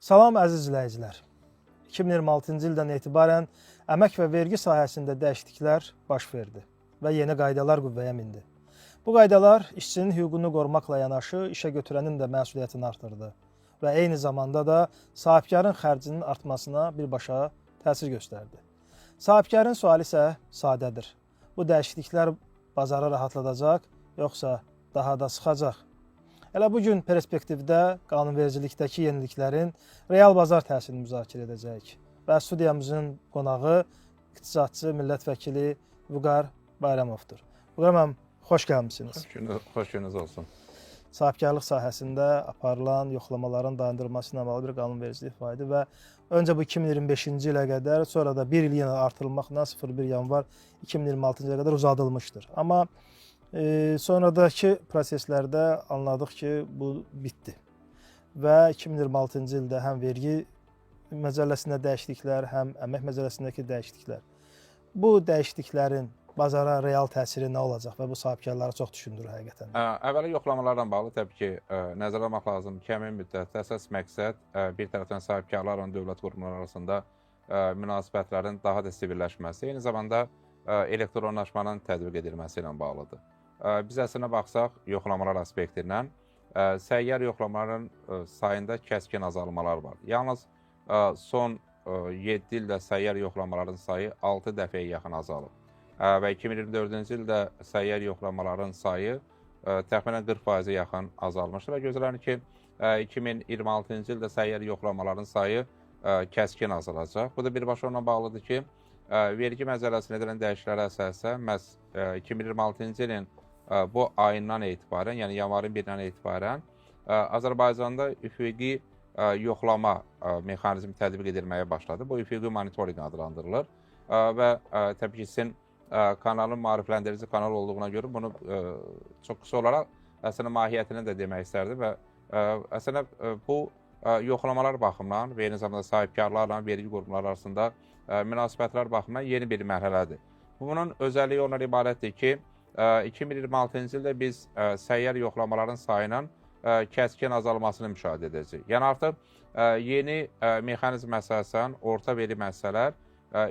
Salam əziz izləyicilər. 2026-cı ildən etibarən əmək və vergi sahəsində dəyişikliklər baş verdi və yeni qaydalar qüvvəyə mindi. Bu qaydalar işçinin hüququnu qorumaqla yanaşı işə götürənin də məsuliyyətini artırdı və eyni zamanda da sahibkarın xərcinin artmasına birbaşa təsir göstərdi. Sahibkarın sualı isə sadədir. Bu dəyişikliklər bazarı rahatladacaq, yoxsa daha da sıxacaq? Elə bugün perspektivdə qanunvericilikdəki yeniliklərin real bazar təsirini müzakirə edəcəyik. Və studiyamızın qonağı iqtisadçı, millət vəkili Vüqar Bayramovdur. Vüqar müəllim, xoş gəlmisiniz. Xoş gününüz olsun. Sahibkarlıq sahəsində aparılan yoxlamaların dayandırılması ilə bağlı bir qanunvericilik var idi və öncə bu 2025-ci ilə qədər, sonra da bir il yenə artırılmaqla 01 yanvar 2026-cı ilə qədər uzadılmışdır. Amma sonradakı proseslərdə anladıq ki, bu bitdi və 2026-cı ildə həm vergi məcəlləsində dəyişikliklər, həm əmək məcəlləsindəki dəyişikliklər. Bu dəyişikliklərin bazara real təsiri nə olacaq və bu sahibkarları çox düşündürür həqiqətən. Əvvəla yoxlamalarla bağlı təbii ki, nəzərə almaq lazımdır ki, həmin müddətdə əsas məqsəd bir tərəfdən sahibkarlarla dövlət qurumları arasında münasibətlərin daha da sivrilləşməsi, eyni zamanda elektronlaşmanın tətbiq edilməsi ilə bağlıdır. Biz əslində baxsaq yoxlamalar aspektindən səyyar yoxlamaların sayında kəskin azalmalar var. Yalnız son 7 ildə səyyar yoxlamaların sayı 6 dəfəyə yaxın azalıb. Və 2024-cü ildə səyyar yoxlamaların sayı təxminən 40%-ə yaxın azalmışdır və gözlənir ki, 2026-cı ildə səyyar yoxlamaların sayı kəskin azalacaq. Bu da birbaşa onunla bağlıdır ki, vergi məcəlləsində edilən dəyişikliklərə əsasən məhz 2026-cı ilin bu ayından etibarən, yəni yanvarın 1-dən etibarən Azərbaycanda üfüqi yoxlama mexanizmi tətbiq edilməyə başladı. Bu üfüqi monitorinq adlandırılır və təbii ki, sizin kanalın maarifləndirici kanal olduğuna görə bunu çox qısa olaraq əslində mahiyyətini də demək istərdim və əslində bu yoxlamalar baxımından və eyni zamanda sahibkarlarla vergi qurumları arasında münasibətlər baxımından yeni bir mərhələdir. Bunun özəlliyi ondan ibarətdir ki, 2026-cı ildə biz səyyar yoxlamaların sayının kəskin azalmasını müşahidə edəcəyik. Yəni artıq yeni mexanizm əsasən orta vergi müəssisələr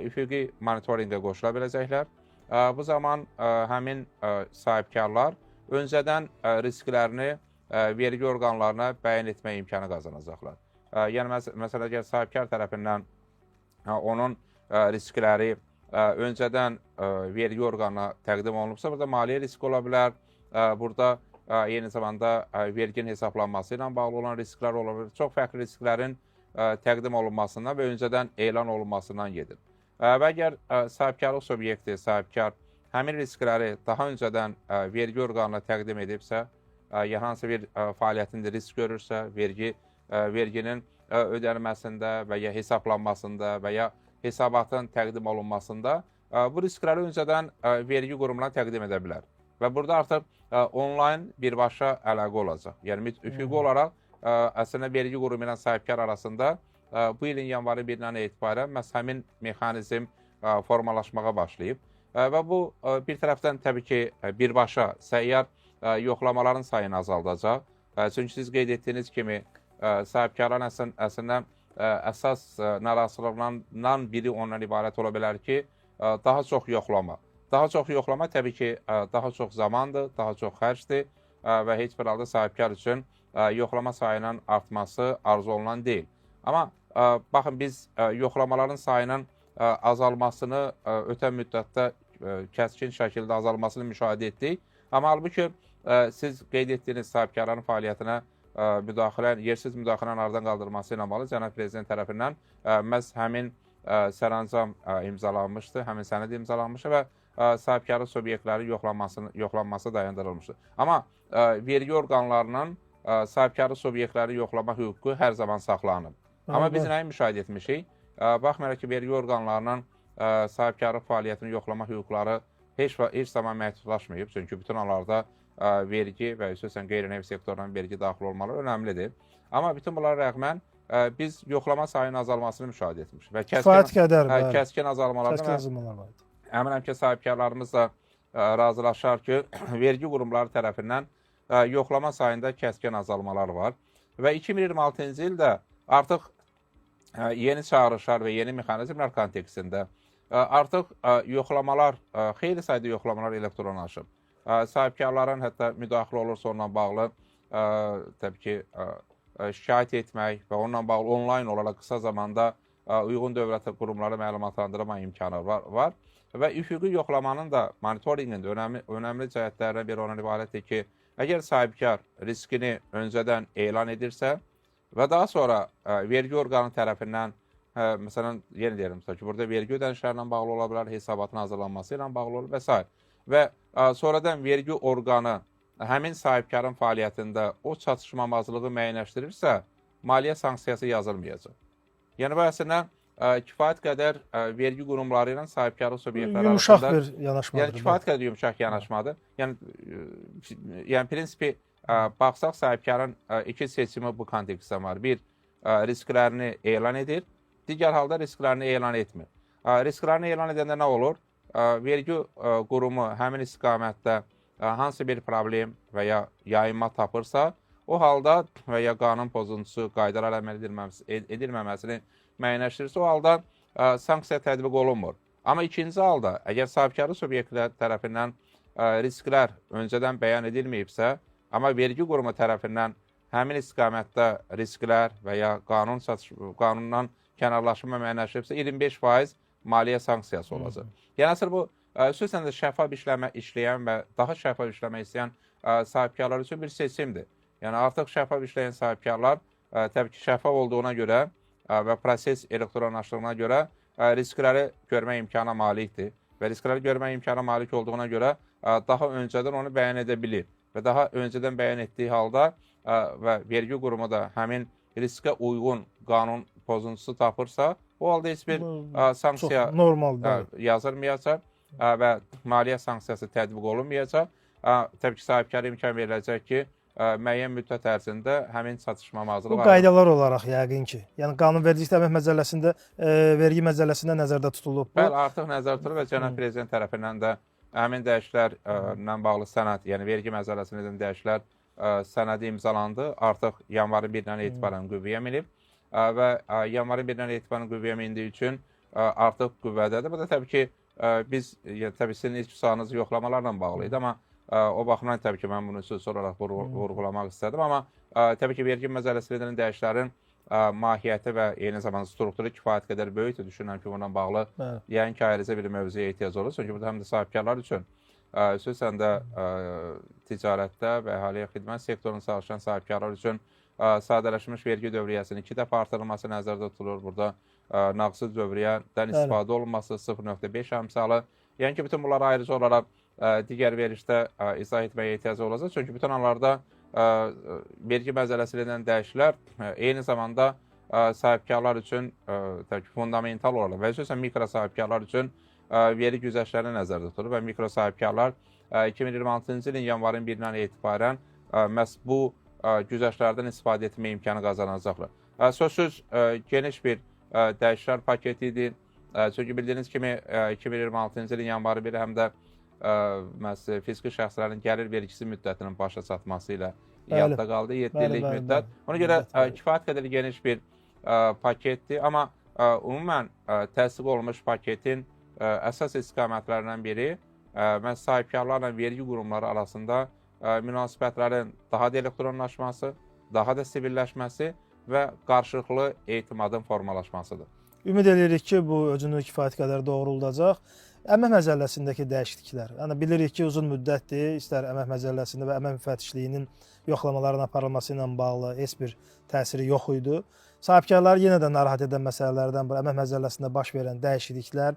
üfüqi monitorinqə qoşula biləcəklər. Bu zaman həmin sahibkarlar öncədən risklərini vergi orqanlarına bəyan etmə imkanı qazanacaqlar. Yəni məsələn, əgər sahibkar tərəfindən onun riskləri öncədən vergi orqanına təqdim olunubsa, burada maliyyə riski ola bilər, burada eyni zamanda verginin hesablanması ilə bağlı olan risklər ola bilər. Çox fərqli risklərin təqdim olunmasından və öncədən elan olunmasından gedir. Və əgər sahibkarlıq subyekti, sahibkar həmin riskləri daha öncədən vergi orqanına təqdim edibsə, ya hansı bir fəaliyyətində risk görürsə, verginin ödənilməsində və ya hesablanmasında və ya hesabatın təqdim olunmasında bu riskləri öncədən vergi qurumuna təqdim edə bilər. Və burada artıq onlayn birbaşa əlaqə olacaq. Yəni, üfüqi olaraq əslində vergi qurumu ilə sahibkar arasında bu ilin yanvarı 1-dən etibarən məhz həmin mexanizm formalaşmağa başlayıb. Və bu bir tərəfdən təbii ki, birbaşa səyyar yoxlamaların sayını azaldacaq. Çünki siz qeyd etdiyiniz kimi sahibkarların əslində əsas narazılıqlarından biri ondan ibarət ola bilər ki, daha çox yoxlama. Daha çox yoxlama təbii ki, daha çox zamandır, daha çox xərcdir və heç bir halda sahibkar üçün yoxlama sayının artması arzu olunan deyil. Amma baxın, biz yoxlamaların sayının azalmasını ötən müddətdə kəskin şəkildə azalmasını müşahidə etdik. Amma halbuki siz qeyd etdiyiniz sahibkarların fəaliyyətinə müdaxilən, yersiz müdaxilənin aradan qaldırılması ilə bağlı Cənab Prezident tərəfindən məhz həmin sərəncam imzalanmışdı, həmin sənəd imzalanmışdı və sahibkarlıq subyektləri yoxlanması dayandırılmışdı. Amma vergi orqanlarının sahibkarlıq subyektləri yoxlama hüququ hər zaman saxlanıb. Amma biz nəyi müşahidə etmişik? Baxmayaraq ki, vergi orqanlarının sahibkarlıq fəaliyyətini yoxlama hüquqları heç zaman məhdudlaşmayıb. Çünki bütün hallarda vergi və xüsusən qeyri-neft sektorundan vergi daxil olmaları önəmlidir. Amma bütün bunlara rəğmən biz yoxlama sayının azalmasını müşahidə etmişik. Və kəskin azalmalardan əminəm ki, sahibkarlarımız da razılaşar ki, vergi qurumları tərəfindən yoxlama sayında kəskin azalmalar var. Və 2026-cı ildə artıq yeni çağrışlar və yeni mexanizmlər kontekstində artıq yoxlamalar, xeyli sayda yoxlamalar elektronlaşıb. Sahibkarların hətta müdaxilə olursa onunla bağlı təbii ki, şikayət etmək və onunla bağlı onlayn olaraq qısa zamanda uyğun dövlət qurumları məlumatlandırma imkanı var. Və üfüqi yoxlamanın da monitorinqin önəmli cəhətlərindən biri ondan ibarətdir ki, əgər sahibkar riskini öncədən elan edirsə və daha sonra vergi orqanı tərəfindən, məsələn, yenə deyirəm ki, burada vergi ödənişlərlə bağlı ola bilər, hesabatın hazırlanması ilə bağlı olur və s. Və sonradan vergi orqanı həmin sahibkarın fəaliyyətində o çatışmamazlığı müəyyənləşdirirsə, maliyyə sanksiyası yazılmayacaq. Yəni, bu əslində kifayət qədər vergi qurumları ilə sahibkarlıq subyektləri yumuşaq arasında bir yanaşmadır. Yəni, kifayət qədər yumuşaq yanaşmadır. Yəni prinsipi baxsaq, sahibkarın iki seçimi bu kontekstdə var. Bir, risklərini elan edir, digər halda risklərini elan etmir. Risklərini elan edəndə nə olur? Vergi qurumu həmin istiqamətdə hansı bir problem və ya yayınma tapırsa, o halda və ya qanun pozuntusu, qaydalar əməl edilməməsini müəyyənləşdirirsə, o halda sanksiya tətbiq olunmur. Amma ikinci halda, əgər sahibkarlıq subyektlər tərəfindən risklər öncədən bəyan edilməyibsə, amma vergi qurumu tərəfindən həmin istiqamətdə risklər və ya qanundan kənarlaşma müəyyənləşdiribsə, 25% maliyyə sanksiyası olacaq. Yəni, əsr bu, xüsusən də şəffaf işləyən və daha şəffaf işləmək istəyən sahibkarlar üçün bir seçimdir. Yəni, artıq şəffaf işləyən sahibkarlar təbii ki, şəffaf olduğuna görə və proses elektronlaşdığına görə riskləri görmə imkana malikdir. Və riskləri görmə imkana malik olduğuna görə daha öncədən onu bəyan edə bilir. Və daha öncədən bəyan etdiyi halda və vergi qurumu da həmin riskə uyğun qanun pozuntusu tapırsa, o halda heç bir sanksiya yazılmayacaq və maliyyə sanksiyası tətbiq olunmayacaq. Təbii ki, sahibkara imkan veriləcək ki, müəyyən müddət ərzində həmin çatışmamazlığı var. Bu qaydalar olaraq yəqin ki, yəni qanunvericilikdə əmək məcəlləsində, vergi məcəlləsində nəzərdə tutulub. Bəli, artıq nəzərdə tutulub və Cənab Prezident tərəfindən də həmin dəyişiklərlə bağlı sənəd, yəni vergi məcəlləsində edən dəyişiklər sənədi imzalandı. Artıq yanvarın 1-dən etibarən qüvvəyə minib və yanvarın 1-dən etibarən qüvvəyə mindiyi üçün artıq qüvvədədir. Bu da təbii ki, biz, təbii sizin ilk sualınız yoxlamalarla bağlı idi, amma o baxımdan təbii ki, mən bunu xüsusi olaraq vurğulamaq istədim. Amma təbii ki, vergi məcəlləsində edilən dəyişiklərin mahiyyəti və eyni zamanda strukturu kifayət qədər böyükdür. Düşünürəm ki, bununla bağlı yəqin ki, ayrıca bir mövzuya ehtiyac olur. Çünki burada həm də sahibkarlar üçün, xüsusən də ticarətdə və əhaliyə xidmət sektorunda çalışan sahibkarlar üçün sadələşmiş vergi dövriyyəsinin 2 dəfə artırılması nəzərdə tutulur. Burada nağdsız dövriyyədən istifadə olunması 0.5 əmsalı. Yəni ki, bütün bunları ayrıca olaraq digər verilişdə izah etməyə ehtiyac olacaq. Çünki bütün anlarda vergi məcəlləsində edilən dəyişiklər eyni zamanda sahibkarlar üçün fundamental olaraq və xüsusən mikro sahibkarlar üçün vergi güzəştlərini nəzərdə tutulur və mikro sahibkarlar 2026-cı ilin yanvarın 1-dən etibarən məhz bu güzəştlərdən istifadə etmə imkanı qazanacaqlar. Sözsüz geniş bir dəyişiklər paketidir. Çünki bildiyiniz kimi 2026-cı ilin yanvarı 1 həm də fiziki şəxslərin gəlir vergisi müddətinin başa çatması ilə yadda qaldı, 7 illik müddət. Ona görə kifayət qədər geniş bir paketdir, amma ümumən təsdiq olunmuş paketin əsas istiqamətlərindən biri məhz sahibkarlarla vergi qurumları arasında münasibətlərin daha da elektronlaşması, daha da sivilləşməsi və qarşılıqlı etimadın formalaşmasıdır. Ümid edirik ki, bu özünü kifayət qədər doğruldacaq. Əmək məcəlləsindəki dəyişikliklər. Yəni bilirik ki, uzun müddətdir, istər əmək məcəlləsində və əmək müfəttişliyinin yoxlamaların aparılması ilə bağlı heç bir təsiri yox idi. Sahibkarları yenə də narahat edən məsələlərdən bu əmək məcəlləsində baş verən dəyişikliklər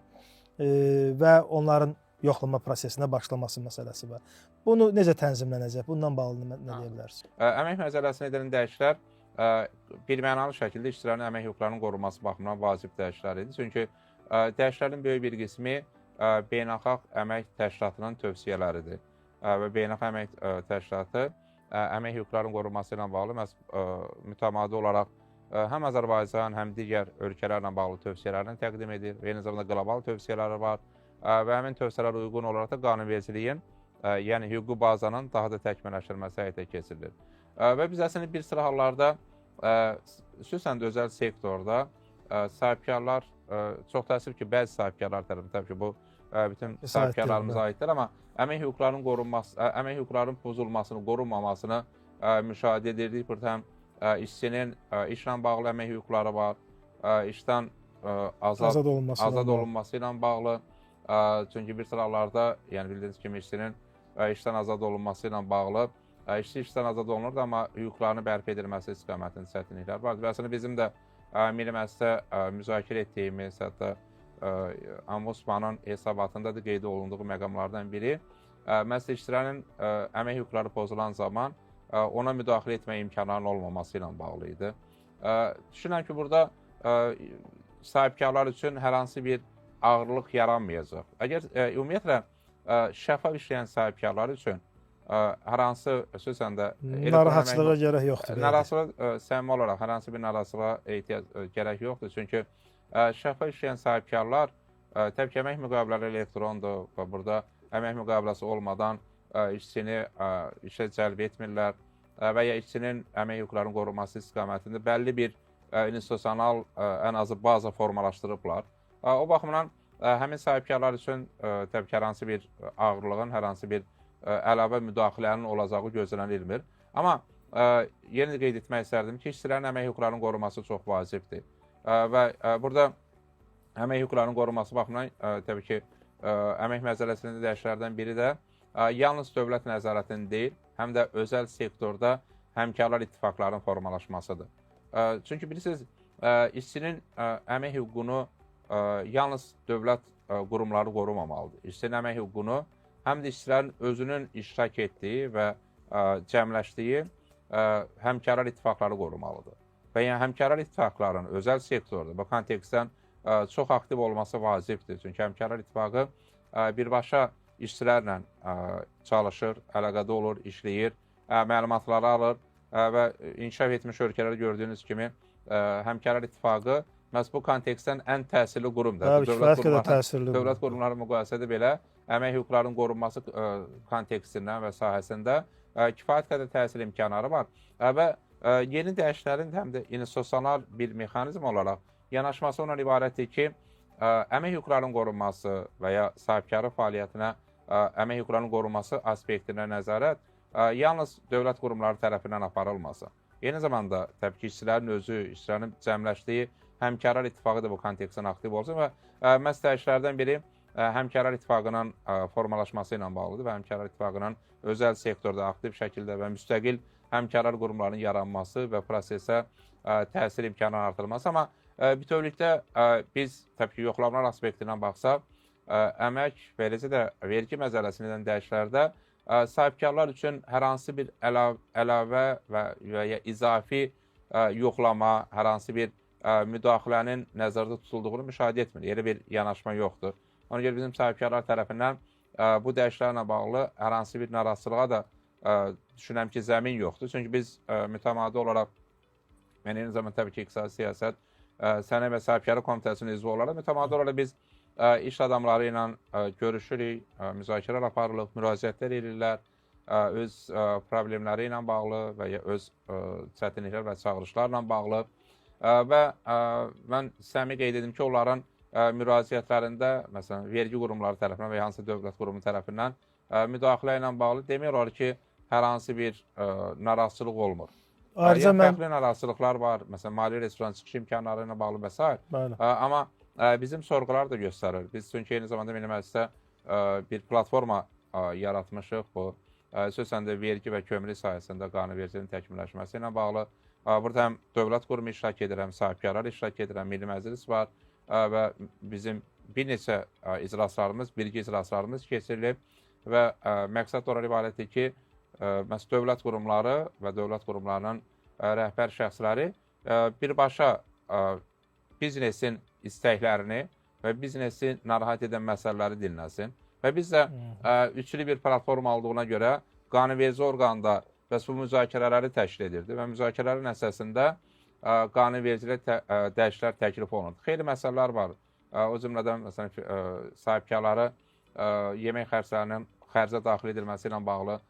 və onların yoxlama prosesinə başlaması məsələsi var. Bunu necə tənzimlənəcək? Bundan bağlı nə deyə bilərsiniz? Əmək məcəlləsində edilən dəyişikliklər birmənalı şəkildə işçilərin əmək hüquqlarının qorunması baxımından vacib dəyişikliklər idi. Çünki dəyişikliklərin böyük bir qismi beynəlxalq əmək təşkilatının tövsiyələridir və beynəlxalq əmək təşkilatı əmək hüquqlarının qorunması ilə bağlı mütəmadi olaraq həm Azərbaycan, həm digər ölkələrlə bağlı tövsiyələrini təqdim edir. Eyni zamanda qlobal tövsiyələri var və həmin tövsiyələrə uyğun olaraq da qanunvericiliyin, yəni hüquqi bazanın daha da təkmilləşdirilməsi həyata keçirilir. Və biz əslində bir sıra hallarda, xüsusən də özəl sektorda sahibkarlar, çox təəssüf ki, bəzi sahibkarlar tərəfindən, təbii ki, bu bütün sahibkarlarımıza aiddir, amma əmək hüquqlarının qorunması, əmək hüquqlarının pozulmasını, qorunmamasını müşahidə edirdik. Burada həm işçinin işlə bağlı əmək hüquqları var, işdən azad olunması ilə bağlı. Çünki bir sıralarda, yəni bildiyiniz kimi işçinin işdən azad olunması ilə bağlı işçi işdən azad olunurdu, amma hüquqlarını bərpa edilməsi istiqamətində çətinliklər vardı. Və əslində bizim də Milli Məclisdə müzakirə etdiyimiz, hətta Ombudsmanın hesabatında da qeyd olunduğu məqamlardan biri məhz işçilərin əmək hüquqları pozulan zaman ona müdaxilə etmə imkanlarının olmaması ilə bağlı idi. Düşünürəm ki, burada sahibkarlar üçün hər hansı bir ağırlıq yaranmayacaq. Əgər ümumiyyətlə şəffaf işləyən sahibkarlar üçün hər hansı, xüsusən də narahatçılığa gərək yoxdur. Narahatçılıq səmimi olaraq hər hansı bir narahatçılığa gərək yoxdur. Çünki şəffaf işləyən sahibkarlar təbii ki, əmək müqavilələri elektrondur və burada əmək müqaviləsi olmadan işçini işə cəlb etmirlər və ya işçinin əmək hüquqlarının qorunması istiqamətində bəlli bir institusional ən azı baza formalaşdırıblar. O baxımdan həmin sahibkarlar üçün təbii ki, hər hansı bir ağırlığın, hər hansı bir əlavə müdaxilənin olacağı gözlənilmir. Amma yenə də qeyd etmək istərdim ki, işçilərin əmək hüquqlarının qorunması çox vacibdir. Və burada əmək hüquqlarının qorunması baxımından təbii ki, əmək məcəlləsində dəyişikliklərdən biri də yalnız dövlət nəzarətinin deyil, həm də özəl sektorda həmkarlar ittifaqlarının formalaşmasıdır. Çünki bilirsiniz, işçinin əmək hüququnu yalnız dövlət qurumları qorumamalıdır. İşçinin əmək hüququnu həm də işçilərin özünün iştirak etdiyi və cəmləşdiyi həmkarlar ittifaqları qorumalıdır. Və yəni həmkarlar ittifaqlarının özəl sektorda bu kontekstdən çox aktiv olması vacibdir. Çünki həmkarlar ittifaqı birbaşa işçilərlə çalışır, əlaqədə olur, işləyir, məlumatları alır və inkişaf etmiş ölkələrdə gördüyünüz kimi həmkarlar ittifaqı məhz bu kontekstdən ən təsirli qurumdur. Dövlət qurumları müqayisədə belə əmək hüquqlarının qorunması kontekstindən və sahəsində kifayət qədər təsir imkanları var və yeni dəyişikliklərin həm də institusional bir mexanizm olaraq yanaşması ondan ibarətdir ki, əmək hüquqlarının qorunması və ya sahibkarlıq fəaliyyətinə əmək hüquqlarının qorunması aspektinə nəzarət yalnız dövlət qurumları tərəfindən aparılmasa. Eyni zamanda təbii ki, işçilərin özü, işçilərin cəmləşdiyi həmkarlar ittifaqı da bu kontekstdən aktiv olsun və məhz dəyişikliklərdən biri həmkarlar ittifaqının formalaşması ilə bağlıdır və həmkarlar ittifaqının özəl sektorda aktiv şəkildə və müstəqil həmkarlar qurumlarının yaranması və prosesə təsir imkanının artırılması. Amma bütövlükdə biz təbii ki, yoxlamalar aspektindən baxsaq, əmək və eləcə də vergi məcəlləsindən dəyişikliklərdə sahibkarlar üçün hər hansı bir əlavə və ya izafi yoxlama, hər hansı bir müdaxilənin nəzərdə tutulduğunu müşahidə etmir. Elə bir yanaşma yoxdur. Ona görə bizim sahibkarlar tərəfindən bu dəyişikliklərlə bağlı hər hansı bir narahatçılığa da düşünürəm ki, zəmin yoxdur. Çünki biz mütəmadi olaraq, mən eyni zamanda təbii ki, İqtisadi Siyasət, Sənaye və Sahibkarlıq Komitəsinin üzvü olaraq mütəmadi olaraq biz iş adamları ilə görüşürük, müzakirələr aparırıq, müraciətlər edirlər, öz problemləri ilə bağlı və ya öz çətinliklər və çağırışlarla bağlı və mən səmimi qeyd edim ki, onların müraciətlərində, məsələn, vergi qurumları tərəfindən və ya hansı dövlət qurumu tərəfindən müdaxilə ilə bağlı demək olar ki, hər hansı bir narahatçılıq olmur. Ayrıca fərqli narahatçılıqlar var, məsələn, maliyyə restoran çıxış imkanları ilə bağlı və s. Amma bizim sorğular da göstərir. Biz çünki eyni zamanda Milli Məclisdə bir platforma yaratmışıq bu, xüsusən də vergi və kömürlük sahəsində qanunvericiliyin təkmilləşməsi ilə bağlı. Burada həm dövlət qurumu iştirak edir, həm sahibkarlar iştirak edir, həm Milli Məclis var və bizim bir neçə iclaslarımız, bilgi iclaslarımız keçirilib və məqsəd olaraq ibarətdir ki, məhz dövlət qurumları və dövlət qurumlarının rəhbər şəxsləri birbaşa biznesin istəklərini və biznesi narahat edən məsələləri dinləsin. Və biz də üçlü bir platform aldığına görə qanunverici orqanda bəs bu müzakirələri təşkil edirdi və müzakirələrin əsasında qanunvericilik dəyişikliklər təklif olunur. Xeyli məsələlər var. O cümlədən məsələn sahibkarları yemək xərclərinin xərcə daxil edilməsi ilə bağlı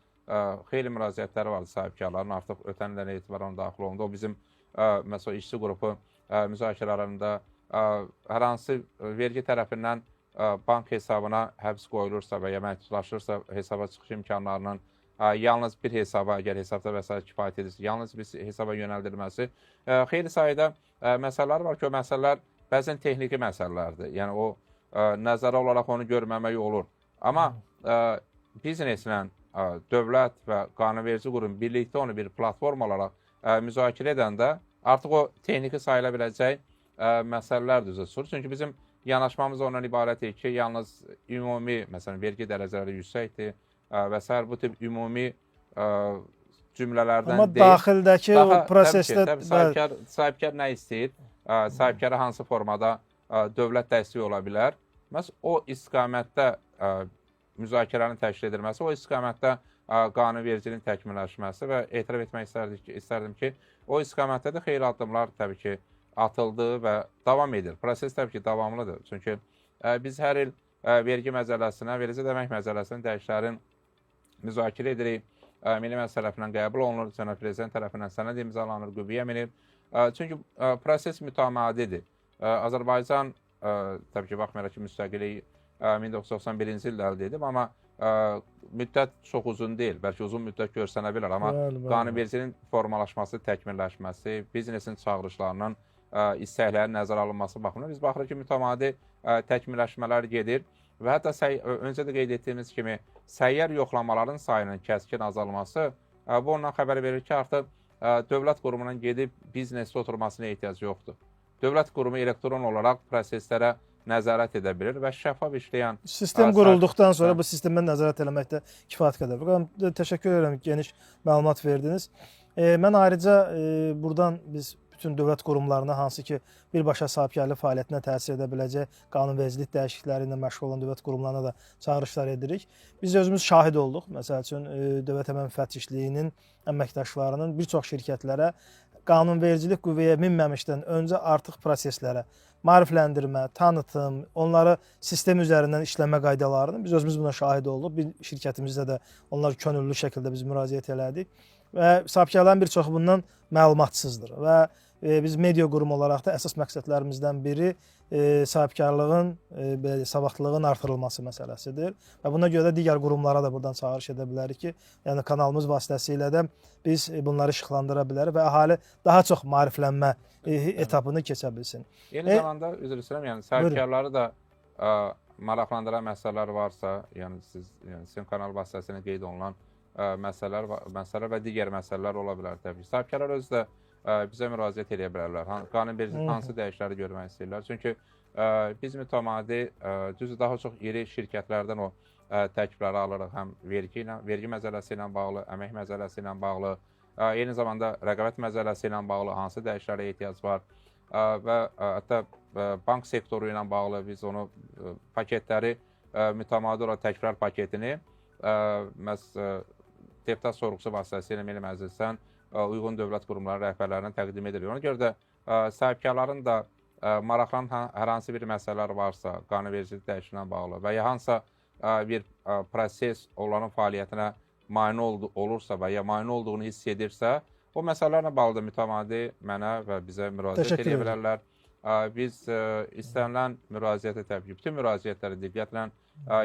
xeyli müraciətləri vardı sahibkarların, artıq ötən ildən etibarən daxil olundu. O bizim məsələn işçi qrupu müzakirələrində hər hansı vergi tərəfindən bank hesabına həbs qoyulursa və ya məhdudlaşırsa hesaba çıxış imkanlarının yalnız bir hesaba, əgər hesabda vəsait kifayət edirsə, yalnız bir hesaba yönəldilməsi. Xeyli sayıda məsələlər var ki, o məsələlər bəzən texniki məsələlərdir. Yəni o nəzərə olaraq onu görməmək olur. Amma bizneslə dövlət və qanunverici qurum birlikdə onu bir platform olaraq müzakirə edəndə artıq o texniki sayıla biləcək məsələlər də üzə çıxır. Çünki bizim yanaşmamız ondan ibarətdir ki, yalnız ümumi, məsələn, vergi dərəcələri yüksəkdir və s. bu tip ümumi cümlələrdən Amma deyil. daxildəki o prosesdə... Sahibkar nə istəyir? Sahibkara hansı formada dövlət dəstəyi ola bilər? Məhz o istiqamətdə müzakirənin təşkil edilməsi, o istiqamətdə qanunvericiliyin təkmilləşməsi və etiraf etmək istərdim ki, o istiqamətdə də xeyli addımlar təbii ki, atıldı və davam edir. Proses təbii ki, davamlıdır. Çünki biz hər il vergi məcəlləsinə, vergi əmək məcəlləsinin dəyişikliklərin müzakirə edirik. Milli Məclis tərəfindən qəbul olunur, Cənab Prezident tərəfindən sənəd imzalanır, qüvvəyə minir. Çünki proses mütəmadidir. Azərbaycan təbii ki, baxmayaraq ki, müstəqillik 1991-ci ildə əldə edib, amma müddət çox uzun deyil, bəlkə uzun müddət görsənə bilər, amma qanunvericiliyin formalaşması, təkmilləşməsi, biznesin çağırışlarının, istəklərin nəzərə alınması baxımından biz baxırıq ki, mütəmadi təkmilləşmələr gedir və hətta öncə də qeyd etdiyimiz kimi səyyar yoxlamaların sayının kəskin azalması bu ondan xəbər verir ki, artıq dövlət qurumunun gedib biznesdə oturmasına ehtiyac yoxdur. Dövlət qurumu elektron olaraq proseslərə nəzarət edə bilir və şəffaf işləyən sistem qurulduqdan sonra bu sistemə nəzarət eləməkdə kifayət qədər. Təşəkkür edirəm, geniş məlumat verdiniz. Mən ayrıca buradan biz bütün dövlət qurumlarına, hansı ki, birbaşa sahibkarlıq fəaliyyətinə təsir edə biləcək qanunvericilik dəyişiklikləri ilə məşğul olan dövlət qurumlarına da çağırışlar edirik. Biz özümüz şahid olduq. Məsəl üçün, Dövlət Əmək Müfəttişliyinin əməkdaşlarının bir çox şirkətlərə qanunvericilik qüvvəyə minməmişdən öncə artıq proseslərə maarifləndirmə, tanıtım, onları sistem üzərindən işləmə qaydalarını biz özümüz buna şahid olduq. Bir şirkətimizdə də onlar könüllü şəkildə biz müraciət elədik və sahibkarların bir çoxu bundan məlumatsızdır və biz media qurumu olaraq da əsas məqsədlərimizdən biri sahibkarlığın, savadlılığın artırılması məsələsidir və buna görə də digər qurumlara da buradan çağırış edə bilərik ki, yəni kanalımız vasitəsilə də biz bunları işıqlandıra bilərik və əhali daha çox maariflənmə etapını keçə bilsin. Eyni zamanda, üzr istəyirəm, yəni sahibkarları da maraqlandıran məsələlər varsa, yəni sizin kanal vasitəsilə qeyd olunan məsələlər və digər məsələlər ola bilər təbii ki. Sahibkarlar özü də bizə müraciət edə bilərlər. Qanunvericilik hansı dəyişiklikləri görmək istəyirlər? Çünki biz mütəmadi, düzdür, daha çox iri şirkətlərdən o təklifləri alırıq, həm vergi məcəlləsi ilə bağlı, əmək məcəlləsi ilə bağlı, eyni zamanda rəqabət məcəlləsi ilə bağlı hansı dəyişikliklərə ehtiyac var və hətta bank sektoru ilə bağlı biz onu paketləri mütəmadi olaraq təkliflər paketini məhz deputat sorğusu vasitəsilə Milli Məclisdən uyğun dövlət qurumları rəhbərlərinə təqdim edilir. Ona görə də sahibkarların da maraqlanan hər hansı bir məsələlər varsa, qanunvericilik dəyişikliyi ilə bağlı və ya hansısa bir proses onların fəaliyyətinə mane olursa və ya mane olduğunu hiss edirsə, o məsələlərlə bağlı da mütəmadi mənə və bizə müraciət edə bilərlər. Biz istənilən müraciətə təbii ki, bütün müraciətləri diqqətlə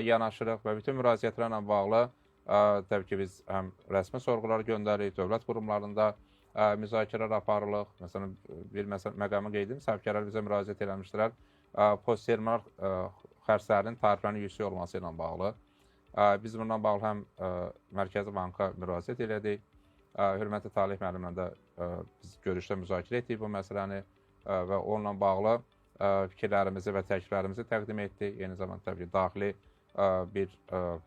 yanaşırıq və bütün müraciətlərlə bağlı təbii ki, biz həm rəsmi sorğular göndəririk, dövlət qurumlarında müzakirələr aparırıq. Məsələn, bir məqamı qeyd edim, sahibkarlar bizə müraciət eləmişdilər. Postterminal xərclərinin tariflərinin yüksək olması ilə bağlı. Biz bundan bağlı həm Mərkəzi Banka müraciət elədik. Hörmətli Talih müəllimlə də biz görüşdə müzakirə etdik bu məsələni və onunla bağlı fikirlərimizi və təkliflərimizi təqdim etdik. Eyni zamanda təbii ki, daxili bir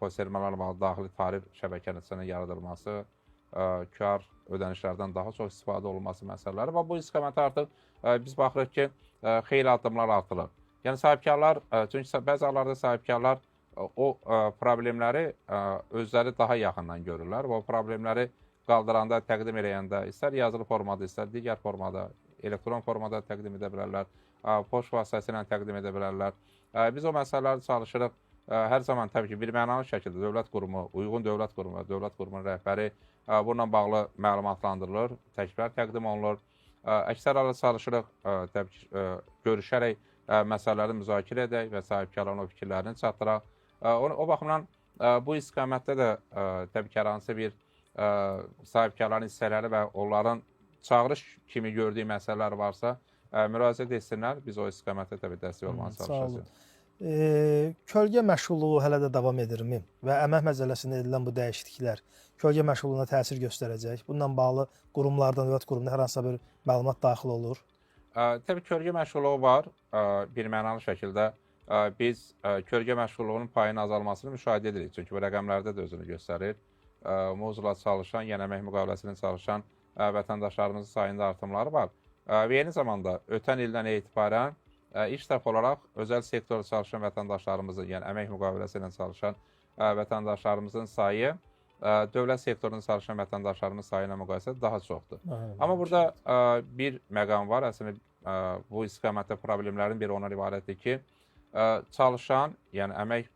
postterminallarla bağlı daxili tarif şəbəkəsinin yaradılması, kar ödənişlərdən daha çox istifadə olunması məsələləri və bu istiqamətə artıq biz baxırıq ki, xeyli addımlar atılır. Yəni sahibkarlar, çünki bəzi hallarda sahibkarlar o problemləri özləri daha yaxından görürlər və o problemləri qaldıranda, təqdim eləyəndə, istər yazılı formada, istər digər formada, elektron formada təqdim edə bilərlər, poçt vasitəsilə təqdim edə bilərlər. Biz o məsələləri çalışırıq. Hər zaman təbii ki, bir mənalı şəkildə dövlət qurumu, uyğun dövlət qurumu və dövlət qurumunun rəhbəri bununla bağlı məlumatlandırılır, təkliflər təqdim olunur. Əksər halda çalışırıq, təbii ki, görüşərək məsələləri müzakirə edək və sahibkarların o fikirlərini çatdıraq. O baxımdan bu istiqamətdə də təbii ki, hər hansı bir sahibkarların hissələri və onların çağırış kimi gördüyü məsələlər varsa, müraciət etsinlər. Biz o istiqamətdə təbii dəstək olmağa çalışacağıq. Kölgə məşğulluğu hələ də davam edirmi və əmək məcəlləsində edilən bu dəyişikliklər kölgə məşğulluğuna təsir göstərəcək? Bununla bağlı qurumlardan, dövlət qurumunda hər hansısa bir məlumat daxil olur? Təbii kölgə məşğulluğu var. Birmənalı şəkildə biz kölgə məşğulluğunun payının azalmasını müşahidə edirik. Çünki bu rəqəmlərdə də özünü göstərir. Muzla çalışan, yəni əmək müqaviləsində çalışan vətəndaşlarımızın sayında artımları var. Və eyni zamanda ötən ildən etibarən ilk dəfə olaraq özəl sektorda çalışan vətəndaşlarımızın, yəni əmək müqaviləsi ilə çalışan vətəndaşlarımızın sayı dövlət sektorunda çalışan vətəndaşlarımız sayı ilə müqayisədə daha çoxdur. Amma burada bir məqam var. Əslində bu istiqamətdə problemlərin biri ondan ibarətdir ki, çalışan, yəni əmək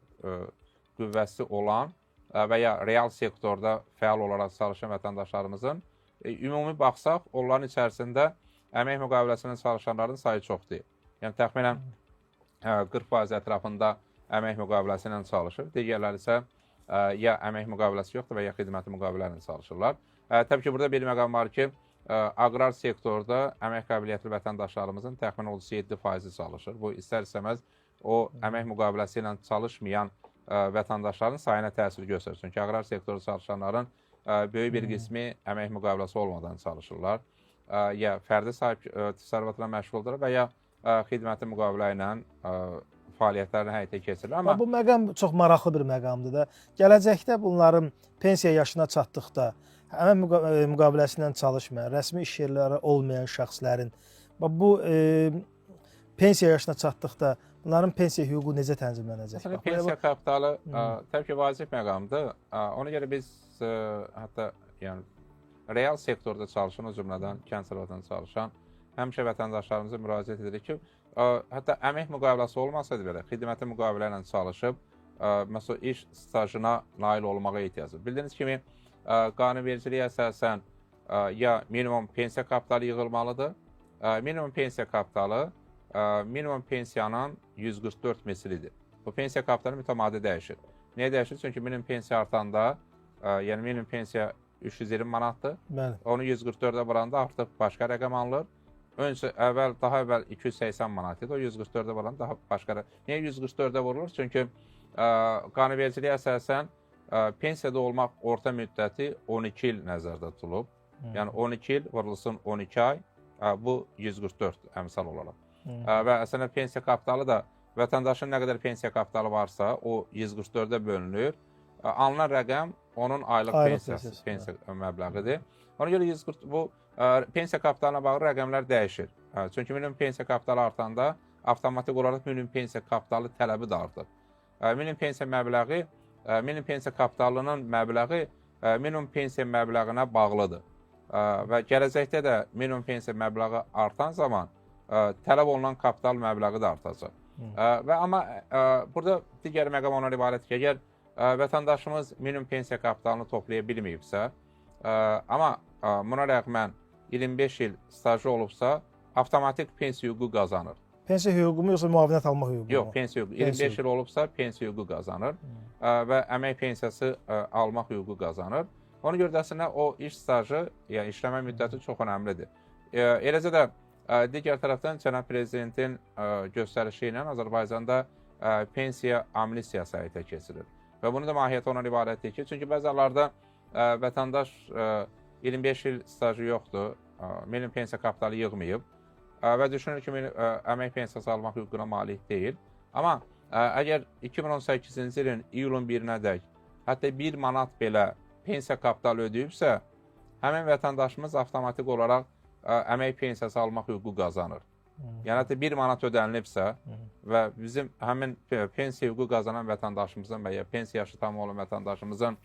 qüvvəsi olan və ya real sektorda fəal olaraq çalışan vətəndaşlarımızın ümumi baxsaq, onların içərisində əmək müqaviləsində çalışanların sayı çoxdur. Yəni təxminən 40% ətrafında əmək müqaviləsi ilə çalışır. Digərləri isə ya əmək müqaviləsi yoxdur və ya xidməti müqavilə ilə çalışırlar. Təbii ki, burada bir məqam var ki, aqrar sektorda əmək qabiliyyətli vətəndaşlarımızın təxminən 37% çalışır. Bu istər-istəməz o əmək müqaviləsi ilə çalışmayan vətəndaşların sayına təsir göstərir. Çünki aqrar sektorda çalışanların böyük bir qismi əmək müqaviləsi olmadan çalışırlar. Ya fərdi sahib təsərrüfatla məşğuldur və ya xidməti müqavilə ilə fəaliyyətlərini həyata keçirirlər. Amma bu məqam çox maraqlı bir məqamdır da. Gələcəkdə bunların pensiya yaşına çatdıqda əmək müqaviləsi ilə çalışmayan, rəsmi iş yerləri olmayan şəxslərin bu pensiya yaşına çatdıqda bunların pensiya hüququ necə tənzimlənəcək? Məsələn, pensiya kapitalı təbii ki, vacib məqamdır. Ona görə biz hətta yəni real sektorda çalışan, o cümlədən kənd sərvətində çalışan həmişə vətəndaşlarımıza müraciət edirik ki, hətta əmək müqaviləsi olmasaydı belə, xidməti müqavilə ilə çalışıb, məsələn, iş stajına nail olmağa ehtiyacı. Bildiyiniz kimi, qanunvericiliyə əsasən ya minimum pensiya kapitalı yığılmalıdır, minimum pensiya kapitalı minimum pensiyanın 144 mislidir. Bu pensiya kapitalı mütəmadi dəyişir. Niyə dəyişir? Çünki minimum pensiya artanda, yəni minimum pensiya 320 manatdır. Onu 144-ə vuranda artıq başqa rəqəm alınır. Daha əvvəl 280 manat idi. O 144-ə vuranda daha başqa rəqəm. Niyə 144-ə vurulur? Çünki qanunvericiliyə əsasən pensiyada olmaq orta müddəti 12 il nəzərdə tutulub. Yəni 12 il vurulsun 12 ay, bu 144 əmsal olaraq. Və əslində pensiya kapitalı da vətəndaşın nə qədər pensiya kapitalı varsa, o 144-ə bölünür. Alınan rəqəm onun aylıq pensiyası, pensiya məbləğidir. Ona görə bu pensiya kapitalına bağlı rəqəmlər dəyişir. Çünki minimum pensiya kapitalı artanda avtomatik olaraq minimum pensiya kapitalı tələbi də artır. Minimum pensiya məbləği, minimum pensiya kapitalının məbləği minimum pensiya məbləğinə bağlıdır. Və gələcəkdə də minimum pensiya məbləği artan zaman tələb olunan kapital məbləği də artacaq. Amma burada digər məqam ona ibarətdir ki, əgər vətəndaşımız minimum pensiya kapitalını toplaya bilməyibsə, amma buna rəğmən 25 il stajı olubsa, avtomatik pensiya hüququ qazanır. Pensiya hüququ mu, yoxsa müavinət almaq hüququ mu? Yox, pensiya hüququ. 25 il olubsa, pensiya hüququ qazanır və əmək pensiyası almaq hüququ qazanır. Ona görə də əslində o iş stajı, yəni işləmə müddəti çox önəmlidir. Eləcə də digər tərəfdən Cənab Prezidentin göstərişi ilə Azərbaycanda pensiya amnistiyası həyata keçirilir. Və bunun da mahiyyəti ondan ibarətdir ki, çünki bəzi hallarda vətəndaş 25 il stajı yoxdur, minimum pensiya kapitalı yığmayıb və düşünür ki, əmək pensiyası almaq hüququna malik deyil. Amma əgər 2018-ci ilin iyulun 1-nədək hətta 1 manat belə pensiya kapitalı ödəyibsə, həmin vətəndaşımız avtomatik olaraq əmək pensiyası almaq hüququ qazanır. Yəni, hətta 1 manat ödənilibsə və bizim həmin pensiya hüququ qazanan vətəndaşımızın və ya pensiya yaşı tam olan vətəndaşımızın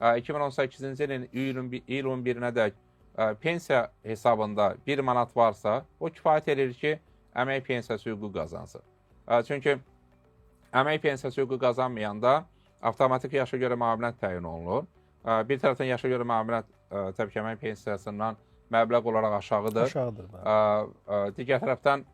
2018-ci ilin iyulun 1-nədək pensiya hesabında 1 manat varsa, o kifayət edir ki, əmək pensiyası hüququ qazansın. Çünki əmək pensiyası hüququ qazanmayanda avtomatik yaşa görə müavinət təyin olunur. Bir tərəfdən yaşa görə müavinət təbii ki, əmək pensiyasından məbləğ olaraq aşağıdır. Aşağıdır. Digər tərəfdən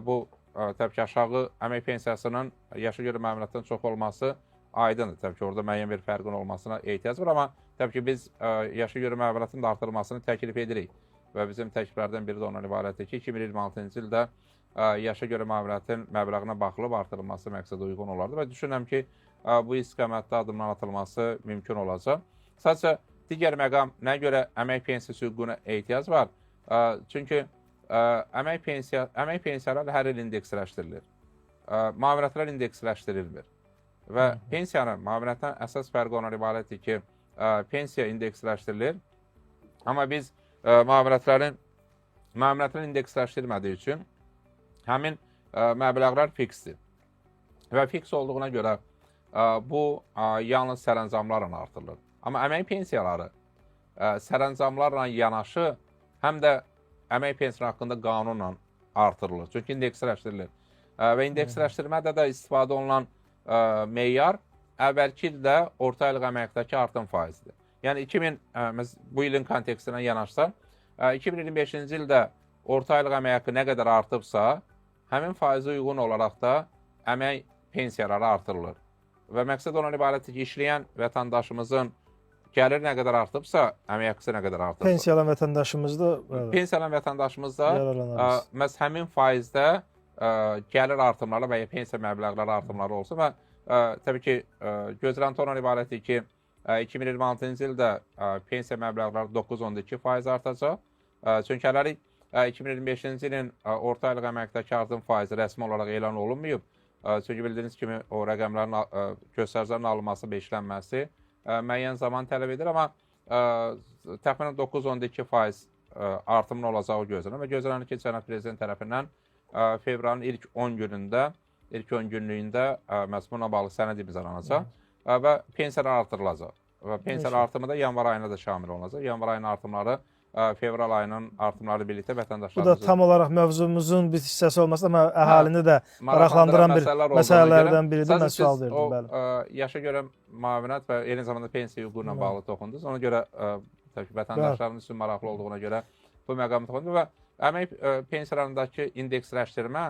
bu təbii ki, aşağı əmək pensiyasının yaşa görə müavinətdən çox olması aydındır. Təbii ki, orada müəyyən bir fərqin olmasına ehtiyac var, amma təbii ki, biz yaşa görə müavinətin də artırılmasını təklif edirik və bizim təkliflərdən biri də ondan ibarətdir ki, 2026-cı ildə yaşa görə müavinətin məbləğinə baxılıb artırılması məqsədə uyğun olardı və düşünürəm ki, bu istiqamətdə addımlar atılması mümkün olacaq. Sadəcə, digər məqam nəyə görə əmək pensiyası hüququna ehtiyac var? Çünki əmək pensiyaları hər il indeksləşdirilir. Müavinətlər indeksləşdirilmir. Və pensiyanın müavinətdən əsas fərqi ondan ibarətdir ki, pensiya indeksləşdirilir, amma biz müavinətlərin indeksləşdirmədiyi üçün həmin məbləğlər fiksdir. Və fiks olduğuna görə bu yalnız sərəncamlarla artırılır. Amma əmək pensiyaları sərəncamlarla yanaşı həm də əmək pensiyaları haqqında qanunla artırılır. Çünki indeksləşdirilir. Və indeksləşdirmədə də istifadə olunan meyar əvvəlki ildə orta aylıq əməkdəki artım faizidir. Yəni bu ilin kontekstinə yanaşsa, 2025-ci ildə orta aylıq əmək haqqı nə qədər artıbsa, həmin faizə uyğun olaraq da əmək pensiyaları artırılır. Və məqsəd ondan ibarətdir ki, işləyən vətəndaşımızın gəlir nə qədər artıbsa, əmək haqqısı nə qədər artıbsa. Pensiyalan vətəndaşımız da məhz həmin faizdə gəlir artımları və ya pensiya məbləğləri artımları olsun və təbii ki, gözlənti ondan ibarətdir ki, 2026-cı ildə pensiya məbləğləri 9,2% artacaq. Çünki hələlik 2025-ci ilin orta aylıq əməkdəki artım faizi rəsmi olaraq elan olunmayıb. Çünki bildiyiniz kimi o rəqəmlərin göstəricilərin alınması və işlənməsi müəyyən zaman tələb edir, amma təxminən 9,2% artımın olacağı gözlənir və gözlənir ki, Cənab Prezident tərəfindən fevralın ilk 10 günlüyündə məhz buna bağlı sənəd imzalanacaq və pensiyalar artırılacaq. Və pensiyalar artımı da yanvar ayına da şamil olunacaq. Yanvar ayının artımları fevral ayının artımları birlikdə vətəndaşlarımızın... Bu da tam olaraq mövzumuzun bir hissəsi olmasa, amma əhalini də maraqlandıran bir məsələlərdən biridir. Mən sual verdim. Yaşa görə müavinət və eyni zamanda pensiya hüququ ilə bağlı toxundunuz. Ona görə vətəndaşlarımız üçün maraqlı olduğuna görə bu məqamı toxundunuz və əmək pensiyalarındakı indeksləşdirmə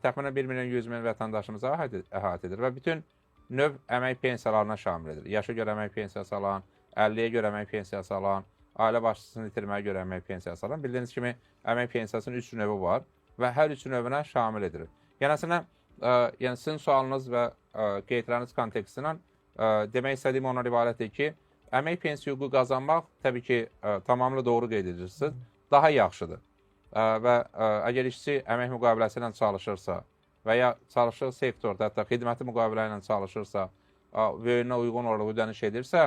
təxminən 1.100.000 vətəndaşımıza əhatə edir və bütün növ əmək pensiyalarına şamil edir. Yaşa görə əmək pensiyası alan, 50-yə görə əmək pensiyası alan, ailə başçısını itirməyə görə əmək pensiyası alan. Bildiyiniz kimi, əmək pensiyasının 3 növü var və hər 3 növünə şamil edilir. Yəni, sizin sualınız və qeydləriniz kontekstindən demək istədiyim ondan ibarətdir ki, əmək pensiya hüququ qazanmaq təbii ki, tamamilə doğru qeyd edirsiniz, daha yaxşıdır. Və əgər işçi əmək müqaviləsi ilə çalışırsa və ya çalışdığı sektorda, hətta xidməti müqavilə ilə çalışırsa və önünə uyğun olaraq ödəniş edirsə,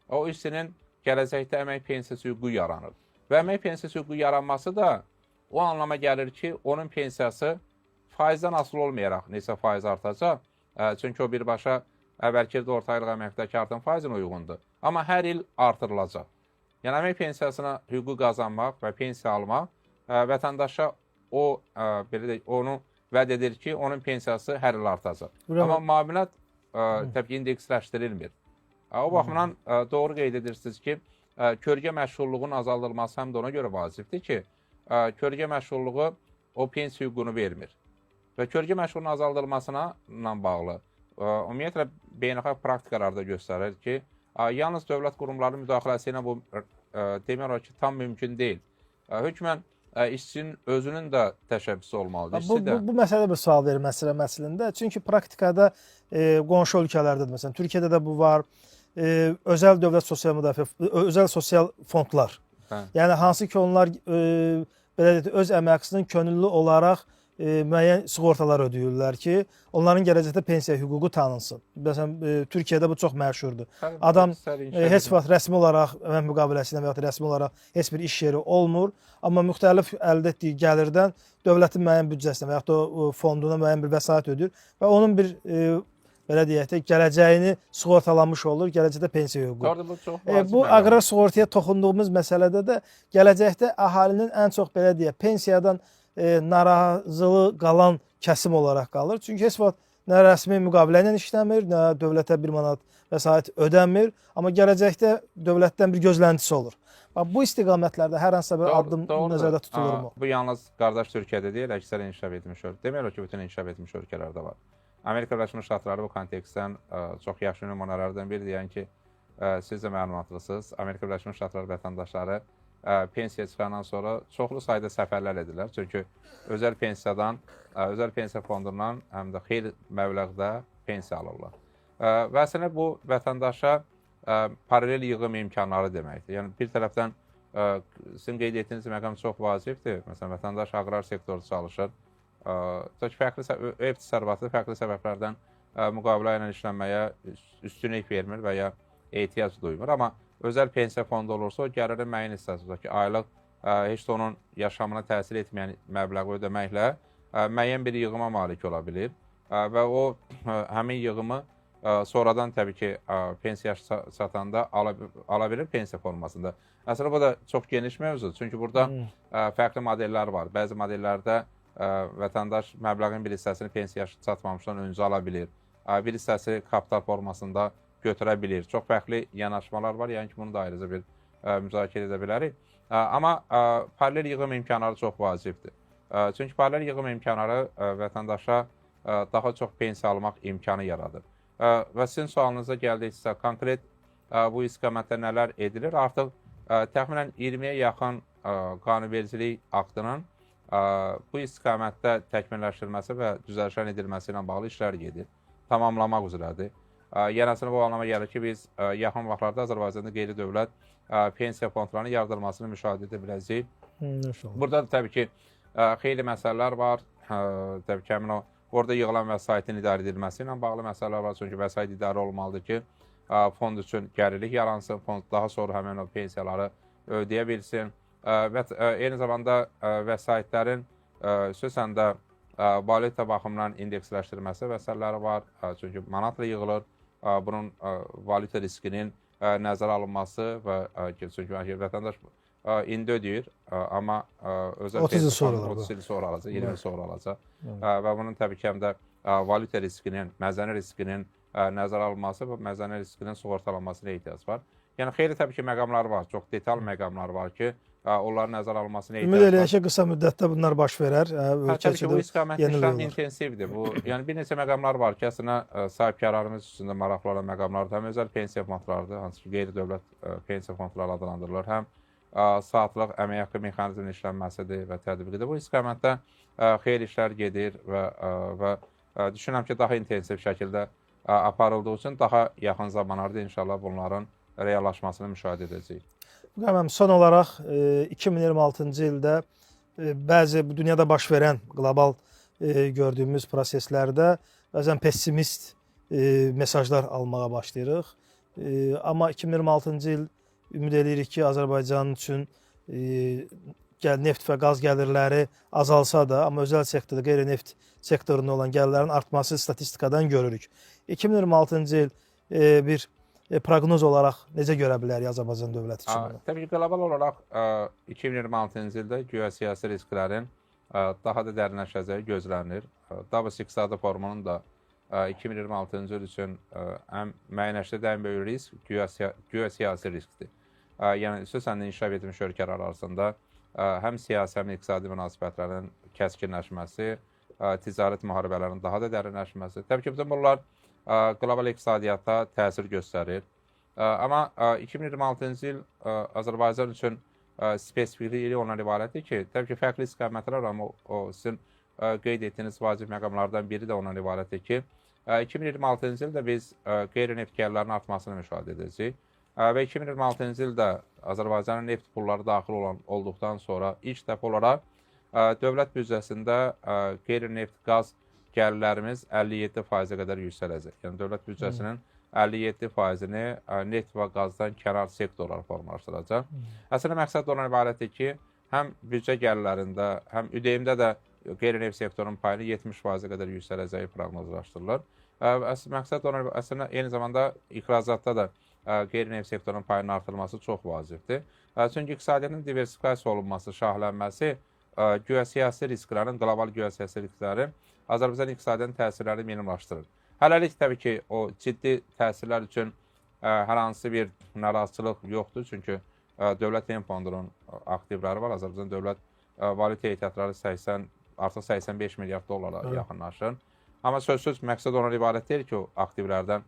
o işçinin gələcəkdə əmək pensiyası hüququ yaranır. Və əmək pensiyası hüququ yaranması da o anlama gəlir ki, onun pensiyası faizdən asılı olmayaraq neçə faiz artacaq. Çünki o birbaşa əvvəlki ildə orta aylıq əməkdəki artım faizinə uyğundur. Amma hər il artırılacaq. Yəni, əmək pensiyasına hüququ qazanmaq və pensiya almaq vətəndaşa onu vəd edir ki, onun pensiyası hər il artacaq. Amma müavinət təbii indeksləşdirilmir. O baxımdan doğru qeyd edirsiniz ki, kölgə məşğulluğun azaldılması həm də ona görə vacibdir ki, kölgə məşğulluğu o pensiya hüququnu vermir. Və kölgə məşğulluğunun azaldılmasına bağlı ümumiyyətlə beynəlxalq praktikalarda göstərir ki, yalnız dövlət qurumlarının müdaxiləsi ilə bu demək olar ki, tam mümkün deyil. Hökmən işçinin özünün də təşəbbüsü olmalıdır. Bu məsələ bir sual verir məslində. Çünki praktikada qonşu ölkələrdə də, məsələn, Türkiyədə də bu var. Özəl dövlət sosial müdafiə, özəl sosial fondlar. Yəni, hansı ki, onlar öz əmək haqqısının könüllü olaraq müəyyən sığortalar ödəyirlər ki, onların gələcəkdə pensiya hüququ tanınsın. Məsələn, Türkiyədə bu çox məşhurdur. Adam heç vaxt rəsmi olaraq əmək müqaviləsi ilə və ya rəsmi olaraq heç bir iş yeri olmur, amma müxtəlif əldə etdiyi gəlirdən dövlətin müəyyən büdcəsinə və ya da fonduna müəyyən bir vəsait ödəyir və onun bir belə deyək də, gələcəyini sığortalanmış olur, gələcəkdə pensiya hüququ. Bu aqrar sığortaya toxunduğumuz məsələdə də gələcəkdə əhalinin ən çox belə deyək, pensiyadan narazılı qalan kəsim olaraq qalır. Çünki heç vaxt nə rəsmi müqavilə ilə işləmir, nə dövlətə 1 manat vəsait ödənmir, amma gələcəkdə dövlətdən bir gözləntisi olur. Bu istiqamətlərdə hər hansısa bir addım nəzərdə tutulurmu? Bu yalnız qardaş Türkiyədə deyil, əksər inkişaf etmiş ölkələr. Demək olar ki, bütün inkişaf etmiş ölkələrdə var. Amerika Birləşmiş Ştatları bu kontekstdən çox yaxşı nümunələrdən biridir. Yəni ki, siz də məlumatlısınız, Amerika Birləşmiş Ştatları vətəndaşları pensiya çıxandan sonra çoxlu sayda səfərlər edirlər. Çünki özəl pensiya fondundan həm də xeyli məbləğdə pensiya alırlar. Və əslində bu vətəndaşa paralel yığım imkanları deməkdir. Yəni bir tərəfdən sizin qeyd etdiyiniz məqam çox vacibdir. Məsələn, vətəndaş aqrar sektorda çalışır. Fərqli ev təsərrüfatı fərqli səbəblərdən müqavilə ilə işlənməyə üstünlük vermir və ya ehtiyac duymur. Amma özəl pensiya fondu olursa, o gəlirin müəyyən hissəsi var ki, aylıq heç də onun yaşamına təsir etməyən məbləği ödəməklə müəyyən bir yığıma malik ola bilir və o həmin yığımı sonradan təbii ki, pensiya çatanda ala bilir pensiya formasında. Əslində bu da çox geniş mövzudur. Çünki burada fərqli modellər var. Bəzi modellərdə vətəndaş məbləğin bir hissəsini pensiya çatmamışdan öncə ala bilir. Bir hissəsi kapital formasında götürə bilir. Çox fərqli yanaşmalar var. Yəni ki, bunu da ayrıca bir müzakirə edə bilərik. Amma paralel yığım imkanları çox vacibdir. Çünki paralel yığım imkanları vətəndaşa daha çox pensiya almaq imkanı yaradır. Və sizin sualınıza gəldiksə, konkret bu istiqamətdə nələr edilir? Artıq təxminən 20-yə yaxın qanunvericilik aktının bu istiqamətdə təkmilləşdirilməsi və düzəlişlərin edilməsi ilə bağlı işlər gedir. Tamamlamaq üzrədir. Yəni əslində bu anlama gəlir ki, biz yaxın vaxtlarda Azərbaycanda qeyri-dövlət pensiya fondlarının yaradılmasını müşahidə edə biləcəyik. Burada da təbii ki, xeyli məsələlər var. Təbii ki, həmin o orada yığılan vəsaitin idarə edilməsi ilə bağlı məsələlər var. Çünki vəsait idarə olmalıdır ki, fond üçün gəlirlik yaransın, fond daha sonra həmin o pensiyaları ödəyə bilsin. Və eyni zamanda vəsaitlərin xüsusən də valyuta baxımından indeksləşdirilməsi məsələləri var. Çünki manatla yığılır. Bunun valyuta riskinin nəzərə alınması və çünki vətəndaş indi ödəyir, amma özəl 30 il sonra 30 il sonra alacaq, 20 il sonra alacaq. Və bunun təbii ki, həm də valyuta riskinin, məzəni riskinin nəzərə alınması və məzəni riskinin sığortalanmasına ehtiyac var. Yəni xeyli təbii ki, məqamlar var, çox detal məqamlar var ki, onların nəzərə alınmasına ehtiyac var. Ümid eləyək ki, qısa müddətdə bunlar baş verər. Təbii ki, bu istiqamətdə işləm intensivdir. Yəni bir neçə məqamlar var ki, əslində sahibkarlarımız üçün də maraqlı olan məqamlardır. Həm özəl pensiya fondlarıdır, hansı ki, qeyri-dövlət pensiya fondları adlandırılır, həm saatlıq əmək haqqı mexanizminin işlənməsidir və tətbiqidir. Bu istiqamətdə xeyli işlər gedir və düşünürəm ki, daha intensiv şəkildə aparıldığı üçün daha yaxın zamanlarda inşallah bunların reallaşmasını müşahidə edəcəyik. Son olaraq 2026-cı ildə bəzi dünyada baş verən qlobal gördüyümüz proseslərdə bəzən pessimist mesajlar almağa başlayırıq. Amma 2026-cı il ümid edirik ki, Azərbaycan üçün neft və qaz gəlirləri azalsa da, amma özəl sektorda qeyri-neft sektorunda olan gəlirlərin artması statistikadan görürük. 2026-cı il bir proqnoz olaraq necə görə bilərik Azərbaycan dövləti üçün? Təbii ki, qlobal olaraq 2026-cı ildə geosiyasi risklərin daha da dərinləşəcəyi gözlənilir. Davos İqtisadi Forumunun da 2026-cı il üçün müəyyənləşdirdiyi ən böyük risk geosiyasi riskdir. Yəni, xüsusən inkişaf etmiş ölkələr arasında həm siyasi, həm iqtisadi münasibətlərin kəskinləşməsi, ticarət müharibələrinin daha da dərinləşməsi. Təbii ki, bütün bunlar qlobal iqtisadiyyata təsir göstərir. Amma 2026-cı il Azərbaycan üçün spesifikliyi ondan ibarətdir ki, təbii ki, fərqli istiqamətlər, amma o sizin qeyd etdiyiniz vacib məqamlardan biri də ondan ibarətdir ki, 2026-cı ildə biz qeyri-neft gəlirlərinin artmasını müşahidə edəcəyik. Və 2026-cı ildə Azərbaycanın neft pulları daxil olduqdan sonra ilk dəfə olaraq dövlət büdcəsində qeyri-neft qaz gəlirlərimiz 57%-ə qədər yüksələcək. Yəni, dövlət büdcəsinin 57%-ni neft və qazdan kənar sektorlar formalaşdıracaq. Əslində, məqsəd ondan ibarətdir ki, həm büdcə gəlirlərində, həm ÜDM-də də qeyri-neft sektorunun payını 70%-ə qədər yüksələcəyi proqnozlaşdırılır. Məqsəd ondan əslində eyni zamanda ixracatda da qeyri-neft sektorunun payının artırılması çox vacibdir. Çünki iqtisadiyyatın diversifikasiya olunması, şahlənməsi geosiyasi risklərin, qlobal geosiyasi risklərin Azərbaycan iqtisadiyyatının təsirlərini minimlaşdırır. Hələlik təbii ki, o ciddi təsirlər üçün hər hansı bir narazıçılıq yoxdur. Çünki Dövlət Gen Fondunun aktivləri var. Azərbaycan Dövlət Valyuta ehtiyatları artıq 85 milyard dollara yaxınlaşır. Amma sözsüz məqsəd ondan ibarət deyil ki, o aktivlərdən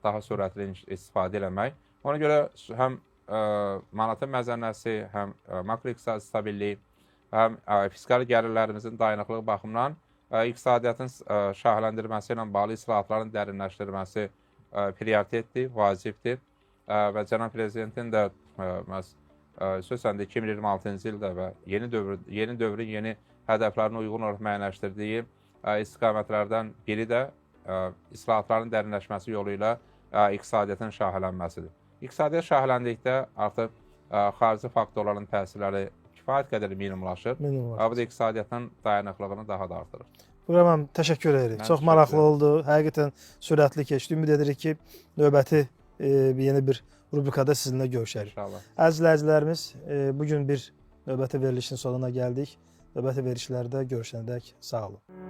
daha sürətli istifadə eləmək. Ona görə həm manatın məzənnəsi, həm makroiqtisadi stabillik, həm fiskal gəlirlərimizin dayanıqlığı baxımından iqtisadiyyatın şahləndirilməsi ilə bağlı islahatların dərinləşdirilməsi prioritetdir, vacibdir və cənab prezidentin də xüsusən də 2026-cı ildə və yeni dövrün yeni hədəflərinə uyğun olaraq müəyyənləşdirdiyi istiqamətlərdən biri də islahatların dərinləşməsi yolu ilə iqtisadiyyatın şahlənməsidir. İqtisadiyyat şahləndikdə artıq xarici faktorların təsirləri kifayət qədər minimumlaşır. Bu da iqtisadiyyatın dayanıqlığını daha da artırır. Buyurun müəllim, təşəkkür edirik. Çox maraqlı oldu. Həqiqətən sürətli keçdi. Ümid edirik ki, növbəti yeni bir rubrikada sizinlə görüşərik. İnşallah. Əziz izləyicilərimiz, bugün bir növbəti verilişin sonuna gəldik. Növbəti verilişlərdə görüşənədək sağ olun.